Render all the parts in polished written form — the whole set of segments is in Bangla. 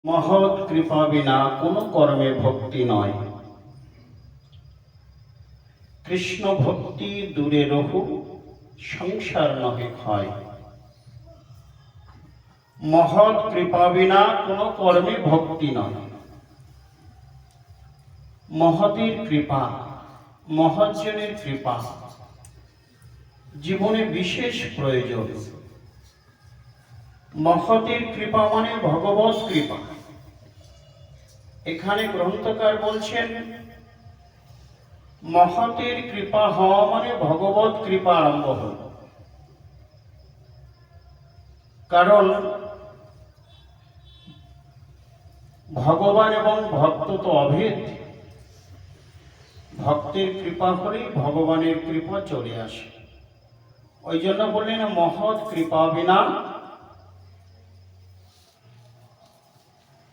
মহৎ কৃপা বিনা কোনো কর্মে ভক্তি নয়। কৃষ্ণ ভক্তি দূরে রহু, সংসার নহে ক্ষয়। মহৎ কৃপা বিনা কোনো কর্মে ভক্তি নয়। মহতের কৃপা, মহৎজনের কৃপা জীবনে বিশেষ প্রয়োজন। মহতের কৃপা মানে ভগবত কৃপা। এখানে গ্রন্থকার বলছেন মহতের কৃপা হওয়া মানে ভগবত কৃপা আরম্ভ হল। কারণ ভগবান এবং ভক্ত তো অভেদ। ভক্তের কৃপা হলেই ভগবানের কৃপা চলে আসে। ওই জন্য বললেন মহৎ কৃপা বিনা,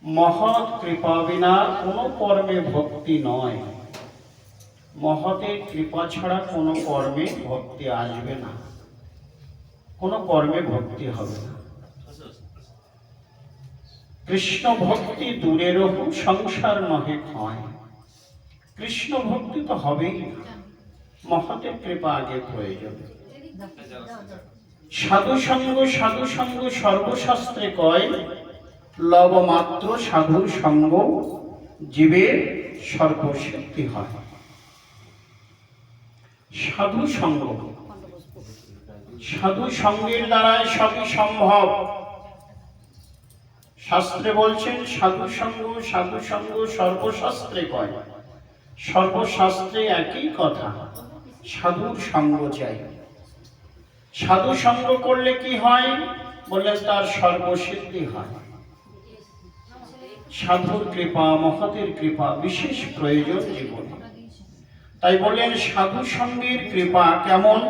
মহৎ কৃপা বিনা কোনো কর্মে ভক্তি নয়। মহতের কৃপা ছাড়া কোনো কর্মে ভক্তি আসবে না, কোনো কর্মে ভক্তি হবে না। কৃষ্ণ ভক্তি দূরে রহু, সংসার নহে ক্ষয়। কৃষ্ণ ভক্তি তো হবেই না, মহতের কৃপা আগে প্রয়োজন। সাধু সঙ্গ, সাধু সঙ্গ সর্বশাস্ত্রে কয়, লবমাত্র সাধুর সঙ্গ জীবের সর্বসিদ্ধি হয়। সাধু সঙ্গ, সাধু সঙ্গের দ্বারাই সবই সম্ভব। শাস্ত্রে বলছেন সাধু সঙ্গ সর্বশাস্ত্রে কয়। সর্বশাস্ত্রে একই কথা, সাধুর সঙ্গ চাই। সাধু সঙ্গ করলে কি হয় বললেন, তার সর্বসিদ্ধি হয়। সাধুর কৃপা, মহতের কৃপা বিশেষ প্রয়োজন জীবনে। তাই বললেন সাধু সঙ্গের কৃপা কেমন।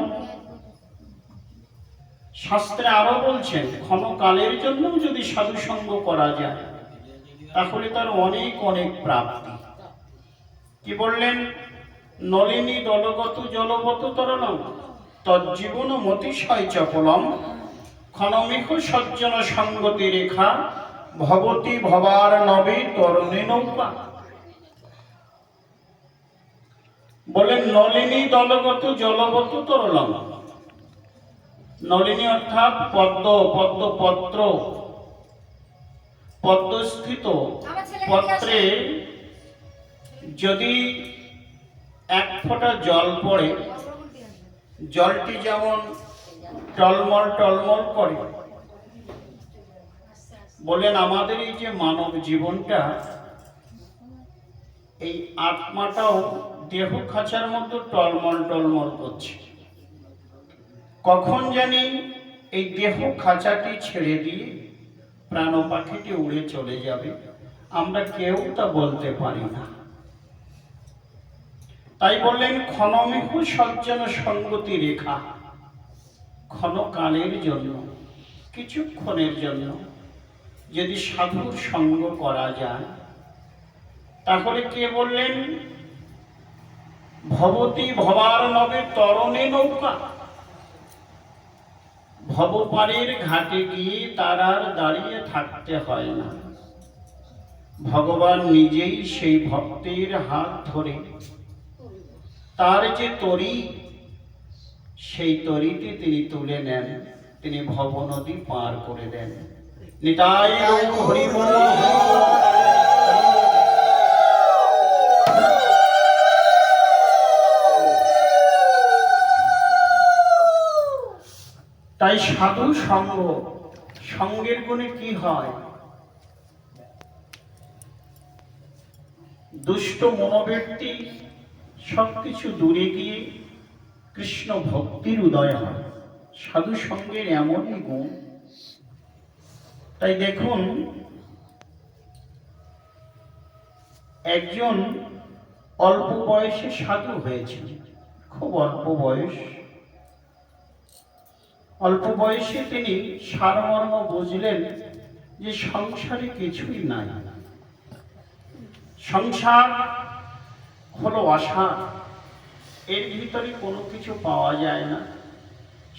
শাস্ত্রে আরো বলছেন ক্ষণকালের জন্য যদি সাধু সঙ্গ করা যায় তাহলে তার অনেক অনেক প্রাপ্তি। কি বললেন, নলিনী দলগত জলবত তরলম তজ্জীবন মতিশয় চপলম ক্ষণমিহ সজ্জন সঙ্গতি রেখা ভবতী ভবার নবে তরণী নৌকা। বলেন নলিনী দলগত জলবত তরলম। নলিনী অর্থাৎ পদ্ম, পদ্মপত্র, পদ্মস্থিত পত্রে যদি এক ফোঁটা জল পড়ে, জলটি যেমন টলমল টলমল করে। বলেন আমাদের এই যে মানব জীবনটা, এই আত্মাটাও দেহ খাঁচার মতো টলমল টলমল করছে। কখন জানি এই দেহ খাঁচাটি ছেড়ে দিয়ে প্রাণ পাখিটি উড়ে চলে যাবে, আমরা কেউ তা বলতে পারি না। তাই বললেন ক্ষণমিহ সজ্জন সঙ্গতি রেখা। ক্ষণকালের জন্য, কিছুক্ষণের জন্য যদি সাধুর সঙ্গ করা যায় তাহলে কে বললেন ভবতী ভবার নবে তরণে নৌকা। ভবপারের ঘাটে গিয়ে তার আর দাঁড়িয়ে থাকতে হয় না। ভগবান নিজেই সেই ভক্তের হাত ধরে তার যে তরী, সেই তরীতে তিনি তুলে নেন, তিনি ভব নদী পার করে দেন। নিতাই হরি বল। তাই সাধু সঙ্গ, সঙ্গের গুণে কি হয়, দুষ্ট মনোবৃত্তি সবকিছু দূরে গিয়ে কৃষ্ণ ভক্তির উদয় হয়। সাধু সঙ্গের এমনই গুণ। তাই দেখুন একজন অল্প বয়সে সাধু হয়েছে, খুব অল্প বয়স। অল্প বয়সে তিনি সারমর্ম বুঝলেন যে সংসারে কিছুই নাই। সংসার হলো আশা, এর ভিতরে কোনো কিছু পাওয়া যায় না,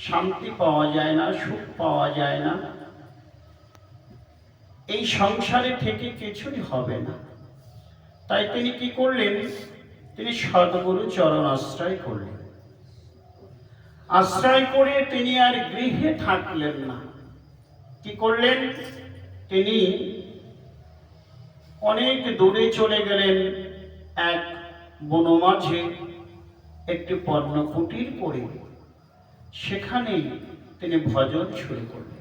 শান্তি পাওয়া যায় না, সুখ পাওয়া যায় না। এই সংসারে থেকে কিছুই হবে না। তাই তিনি কি করলেন? তিনি সদ্গুরু চরণ আশ্রয় করলেন। আশ্রয় করে তিনি আর গৃহে থাকলেন না। কি করলেন? তিনি অনেক দূরে চলে গেলেন। এক বনমাঝে একটি পর্ণকুটির করে সেখানেই তিনি ভজন শুরু করলেন।